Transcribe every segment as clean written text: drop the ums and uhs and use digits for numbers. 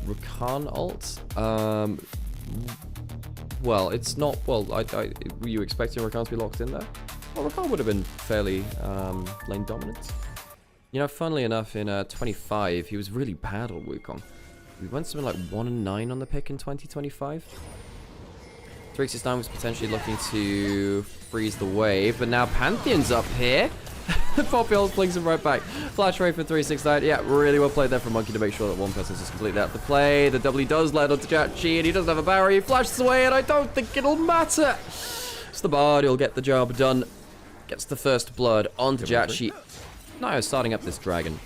Rakan ult. Well, it's not. Well, were you expecting Rakan to be locked in there? Well, Rakan would have been fairly lane dominant. You know, funnily enough, in 25, he was really bad on Wukong. We went something like 1-9 on the pick in 2025. 369 was potentially looking to freeze the wave, but now Pantheon's up here. Poppy ult flings him right back. Flash rate for 369. Yeah, really well played there from Monki to make sure that one person's just completely out of the play. The W does land onto JackeyLove, and he doesn't have a barrier. He flashes away, and I don't think it'll matter. It's the Bard who'll get the job done. Gets the first blood onto JackeyLove. naiyou starting up this dragon.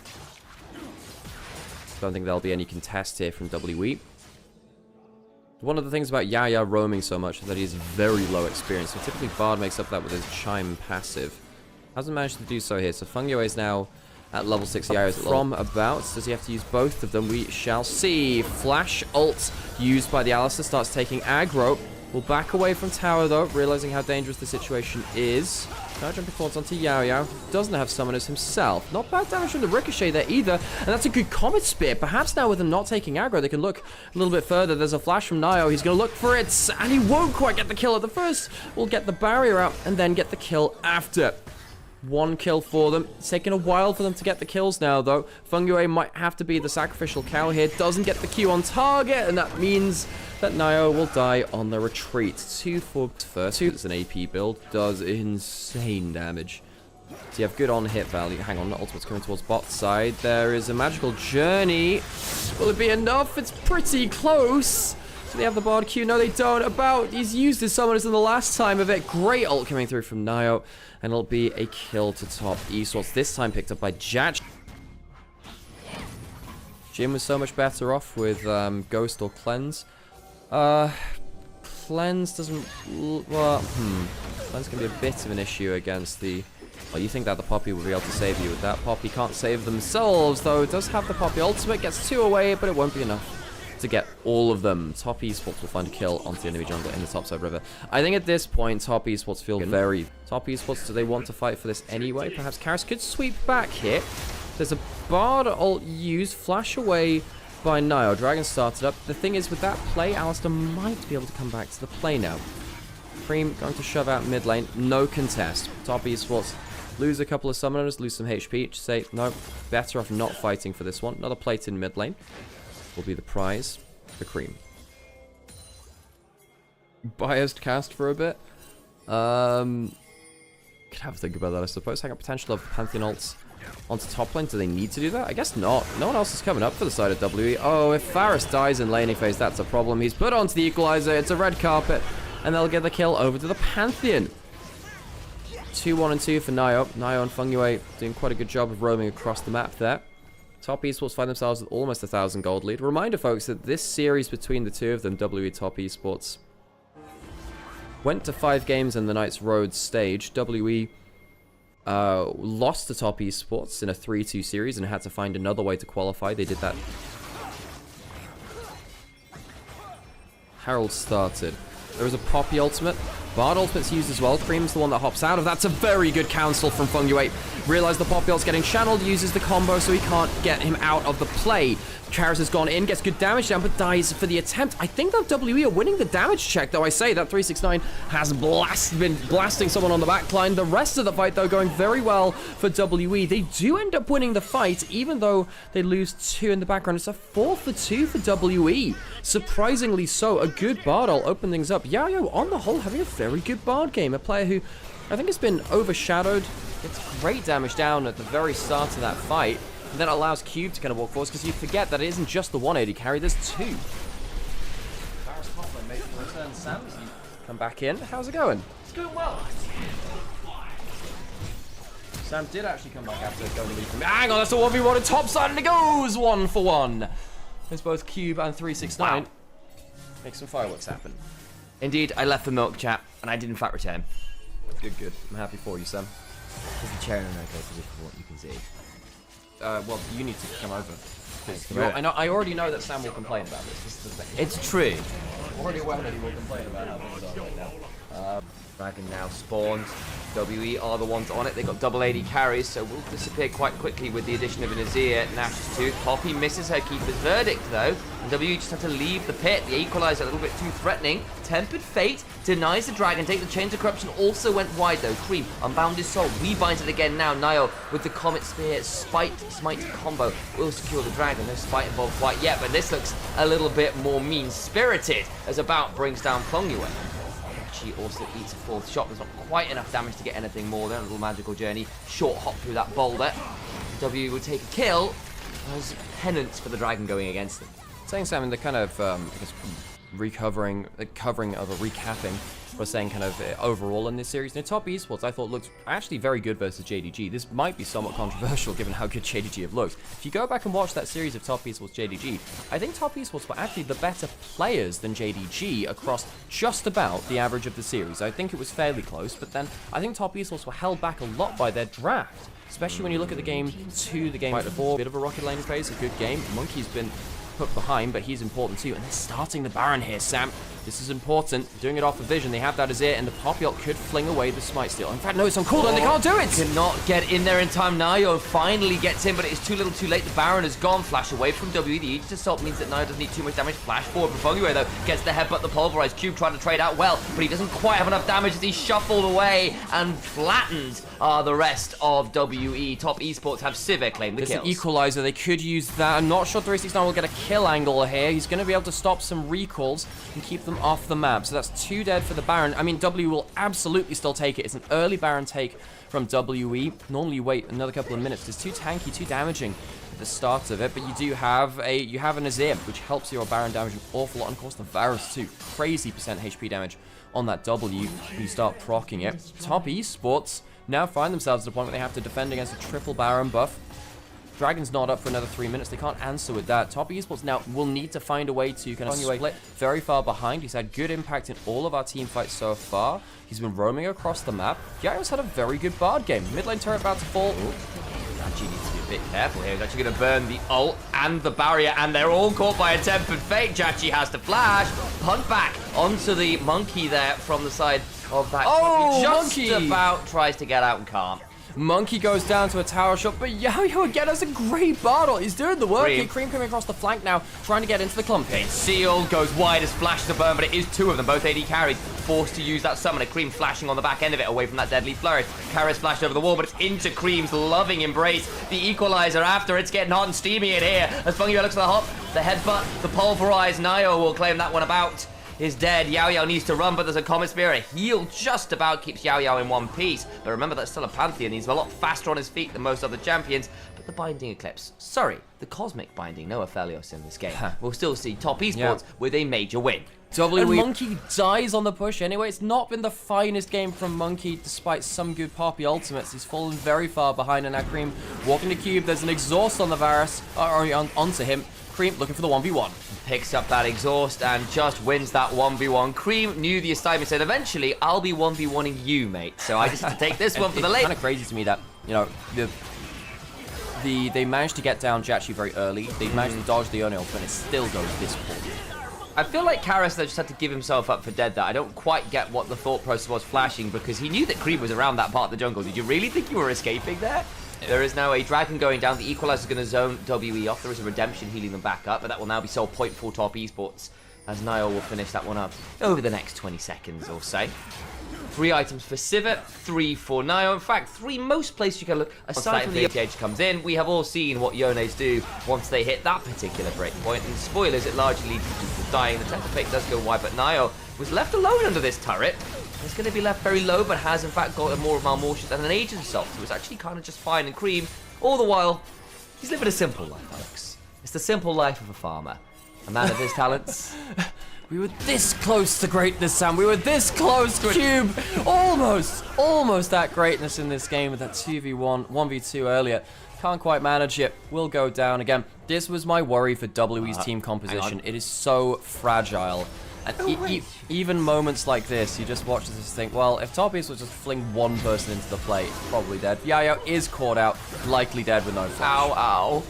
Don't think there'll be any contest here from WE. One of the things about Yaoyao roaming so much is that he's very low experience. So typically Bard makes up that with his Chime passive. Hasn't managed to do so here. So fengyue is now at level 6. Yaoyao's from about. Does he have to use both of them? We shall see. Flash ult used by the Alistar starts taking aggro. Will back away from tower though, realizing how dangerous the situation is. Now jumping forwards onto Yaoyao. Doesn't have summoners himself. Not bad damage from the ricochet there either. And that's a good Comet Spear. Perhaps now with them not taking aggro, they can look a little bit further. There's a flash from naiyou. He's going to look for it. And he won't quite get the kill at the first. We'll get the barrier out and then get the kill after. One kill for them. It's taken a while for them to get the kills now, though. fengyue might have to be the sacrificial cow here. Doesn't get the Q on target, and that means that naiyou will die on the retreat. 2 for first. 2. It's an AP build. Does insane damage. So you have good on-hit value. Hang on, ultimate's coming towards bot side. There is a magical journey. Will it be enough? It's pretty close. Do they have the Bard Q? No, they don't. He's used his summoners in the last time of it. Great ult coming through from naiyou. And it'll be a kill to top Esports. This time picked up by Jack. Jim was so much better off with Ghost or Cleanse. Cleanse doesn't... Well, Cleanse can be a bit of an issue against the... Well, you think that the Poppy will be able to save you with that. Poppy can't save themselves, though. It does have the Poppy ultimate. Gets 2 away, but it won't be enough to get all of them. Top Esports will find a kill onto the enemy jungler in the topside river. I think at this point, Top Esports feel very... Top Esports, do they want to fight for this anyway? Perhaps Karis could sweep back here. There's a Bard ult used, flash away by naiyou. Dragon started up. The thing is, with that play, Alistar might be able to come back to the play now. Creme going to shove out mid lane. No contest. Top Esports lose a couple of summoners, lose some HP. Just say, no, better off not fighting for this one. Another plate in mid lane will be the prize for Creme. Biased cast for a bit. Could have a think about that, I suppose. Hang up potential of Pantheon ults onto top lane. Do they need to do that? I guess not. No one else is coming up for the side of WE. Oh, if Faris dies in laning phase, that's a problem. He's put onto the equalizer. It's a red carpet. And they'll get the kill over to the Pantheon. 2-1 and 2 for naiyou. naiyou and fengyue doing quite a good job of roaming across the map there. Top Esports find themselves with almost 1,000 gold lead. Reminder, folks, that this series between the two of them, WE Top Esports, went to 5 games in the Knights Road stage. WE lost to Top Esports in a 3-2 series and had to find another way to qualify. They did that. Herald started. There was a Poppy ultimate. Bard ultimate's used as well. Creme's the one that hops out of. That's a very good counsel from fengyue. Realize the Poppy ult's getting channeled, uses the combo so he can't get him out of the play. Karis has gone in, gets good damage down, but dies for the attempt. I think that WE are winning the damage check, though. I say that 369 has been blasting someone on the backline. The rest of the fight, though, going very well for WE. They do end up winning the fight, even though they lose 2 in the background. It's a 4 for 2 for WE. Surprisingly so. A good Bard ult open things up. Yaoyao, on the whole, having a very good Bard game. A player who I think has been overshadowed. It's great damage down at the very start of that fight. And then it allows Cube to kind of walk forward, because you forget that it isn't just the 180 carry, there's 2. Faris Hoffman making a return. Sam, come back in. How's it going? It's going well. Sam did actually come back after going to leave from... Hang on, that's a 1v1 and top side, and it goes 1 for 1. There's both Cube and 369. Wow. Make some fireworks happen. Indeed, I left for milk, chap, and I did in fact return. Good, good. I'm happy for you, Sam. There's a chair in an okay position for what you can see. Well, you need to come over. I already know that Sam will complain about this. This is the thing. It's true. I'm already aware that he will complain about how things are right now. Dragon now spawns. WE are the ones on it. They got double AD carries, so will disappear quite quickly with the addition of an Azir. Nash's tooth. Poppy misses her keeper's verdict, though. And WE just have to leave the pit. The equalizer a little bit too threatening. Tempered Fate denies the Dragon. Take the Chains of Corruption also went wide, though. Creme, Unbound his soul. Rebinds it again now. naiyou with the Comet Spear. Smite combo will secure the Dragon. No Spite involved quite yet, but this looks a little bit more mean-spirited as About brings down fengyue. She also eats a fourth shot. There's not quite enough damage to get anything more there. A little magical journey. Short hop through that boulder. W would take a kill as penance for the Dragon going against them. Saying something, the kind of, I guess, covering of a recapping, was saying kind of overall in this series. Now, top esports, I thought looked actually very good versus JDG. This might be somewhat controversial given how good JDG have looked. If you go back and watch that series of top esports JDG, I think top esports were actually the better players than JDG across just about the average of the series. I think it was fairly close, but then I think top esports were held back a lot by their draft, especially when you look at the game 2, the game right before. Bit of a rocket lane phase, a good game. Monki's been put behind, but he's important too. And they're starting the Baron here, Sam. This is important. Doing it off of vision. They have that Azir, and the Poppy ult could fling away the Smite Steal. In fact, no, it's on cooldown. They can't do it. Cannot get in there in time. naiyou finally gets in, but it's too little too late. The Baron has gone. Flash away from W. The Aegis Assault means that naiyou doesn't need too much damage. Flash forward from fengyue, though. Gets the headbutt, the pulverized cube, trying to trade out well, but he doesn't quite have enough damage as he's shuffled away and flattened the rest of WE. Top esports have Sivir claim the kills. There's an equalizer. They could use that. I'm not sure 369 will get a kill angle here. He's going to be able to stop some recalls and keep them off the map. So that's 2 dead for the Baron. I mean, W will absolutely still take it. It's an early Baron take from WE. Normally you wait another couple of minutes. It's too tanky, too damaging at the start of it, but you do have an Azir, which helps your Baron damage an awful lot. And of course the Varus too. Crazy percent HP damage on that W when you start proccing it. Top esports now find themselves at a point where they have to defend against a triple Baron buff. Dragon's not up for another 3 minutes. They can't answer with that. Top esports now will need to find a way to kind of split very far behind. He's had good impact in all of our team fights so far. He's been roaming across the map. Yaoyao's had a very good Bard game. Mid lane turret about to fall. JackeyLove needs to be a bit careful here. He's actually going to burn the ult and the barrier, and they're all caught by a Tempered Fate. JackeyLove has to flash. Punt back onto the Monki there from the side of that. Oh, just Monki! about tries to get out and can't. Monki goes down to a tower shot, but Yaoyao again has a great battle. He's doing the work. Creme coming across the flank now, trying to get into the clump. Seal goes wide as Flash to burn, but it is 2 of them, both AD carried, forced to use that summoner. Creme flashing on the back end of it, away from that deadly flourish. Karis flashed over the wall, but it's into Creme's loving embrace. The equalizer after, it's getting hot and steamy in here. As fengyue looks for the hop, the headbutt, the pulverize. naiyou will claim that one About is dead. Yaoyao needs to run, but there's a Comet Spear. A heal just about keeps Yaoyao in one piece. But remember, that's still a Pantheon. He's a lot faster on his feet than most other champions. But the Binding Eclipse, sorry, the Cosmic Binding, no Aphelios in this game. We'll still see top esports with a major win. And Monki dies on the push anyway. It's not been the finest game from Monki, despite some good Poppy ultimates. He's fallen very far behind, and now Creme walking the cube. There's an exhaust on the Varus, onto him. Creme looking for the 1v1. Picks up that exhaust and just wins that 1v1. Creme knew the assignment, said, eventually, I'll be 1v1ing you, mate. So I just have to take this one for the late. It's kind of crazy to me that, you know, they managed to get down JackeyLove very early. They managed to dodge the Onivia, but it still goes this poorly. I feel like Karis, though, just had to give himself up for dead there. I don't quite get what the thought process was flashing, because he knew that Creme was around that part of the jungle. Did you really think you were escaping there? There is now a Dragon going down. The Equalizer is going to zone WE off. There is a Redemption healing them back up, but that will now be sold point for top esports, as naiyou will finish that one up over the next 20 seconds or so. 3 items for Sivir, 3 for naiyou. In fact, 3 most places you can look. Aside from the Edge comes in, we have all seen what Yones do once they hit that particular breakpoint. And spoilers, it largely leads to people dying. The Temper Fate does go wide, but naiyou was left alone under this turret. It's going to be left very low, but has in fact got a more malmortious and an Aegis Assault, so it's actually kind of just fine. And Creme, all the while, he's living a simple life, folks. It's the simple life of a farmer. A man of his talents. We were this close to greatness, Sam. We were this close to Cube. Almost that greatness in this game with that 2v1, 1v2 earlier. Can't quite manage it. Will go down again. This was my worry for WE's team composition. It is so fragile. And even moments like this, you just watch this and think, well, if top esports will just fling one person into the play, it's probably dead. Yaoyao is caught out, likely dead with no flash. Ow, ow.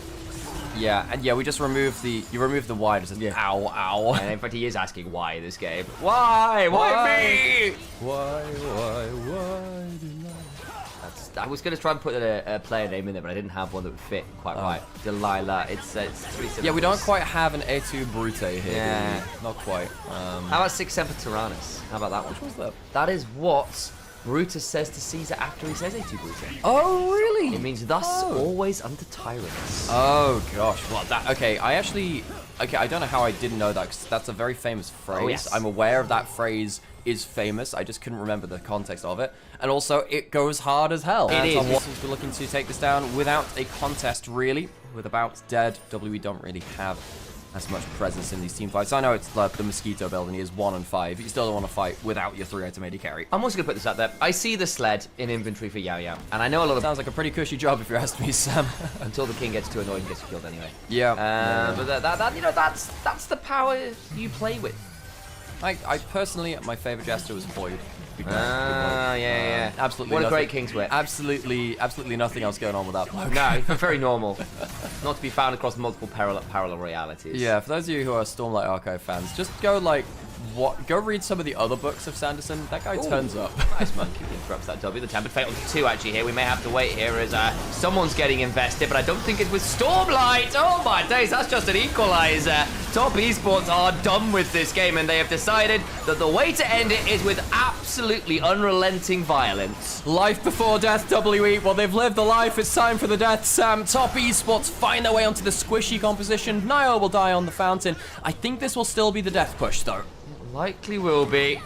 Yeah, and yeah, we just remove the Y. It says, ow, ow. And in fact, he is asking why this game. Why? Why me? Why do I was going to try and put a player name in there, but I didn't have one that would fit quite right. Delilah. It's 3 syllables. Yeah, we don't quite have an A2 Brute here. Yeah. Not quite. How about 6 Semper Tyrannus? How about that one? Which was that? That is what Brutus says to Caesar after he says A2 Brute. Oh, really? It means thus always under tyrants. Oh, gosh. Well, okay, I don't know how I didn't know that, because that's a very famous phrase. Oh, yes. I'm aware of that phrase is famous. I just couldn't remember the context of it. And also, it goes hard as hell. It is. We're looking to take this down without a contest, really. With about dead, WE don't really have as much presence in these team fights. I know it's like the Mosquito build and he is 1 and 5. You still don't want to fight without your 3-item AD carry. I'm also going to put this out there. I see the sled in inventory for Yaoyao, and I know a lot of... Sounds like a pretty cushy job if you ask me, Sam. Until the king gets too annoyed and gets killed anyway. Yeah. But that's the power you play with. I personally, my favorite jester was Boyd. Yeah. Absolutely. What a nothing, great King's Whip. Absolutely nothing else going on with that bloke. No, very normal. Not to be found across multiple parallel realities. Yeah, for those of you who are Stormlight Archive fans, just go go read some of the other books of Sanderson. That guy turns up. Nice Monki interrupts that W. The Tempered Fate on 2 actually here. We may have to wait here as someone's getting invested, but I don't think it's with Stormlight. Oh my days, that's just an equalizer. Top Esports are done with this game, and they have decided that the way to end it is with absolutely unrelenting violence. Life before death, WE. Well, they've lived the life. It's time for the death, Sam. Top Esports find their way onto the squishy composition. naiyou will die on the fountain. I think this will still be the death push, though. Likely will be.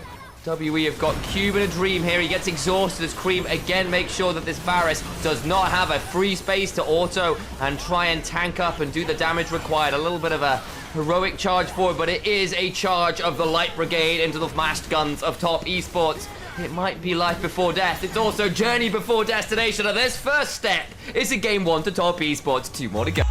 WE have got Cube in a dream here. He gets exhausted as Creme again makes sure that this Varus does not have a free space to auto and try and tank up and do the damage required. A little bit of a heroic charge forward, but it is a charge of the Light Brigade into the massed guns of Top Esports. It might be life before death. It's also journey before destination. And this first step is a game 1 to Top Esports. 2 more to go.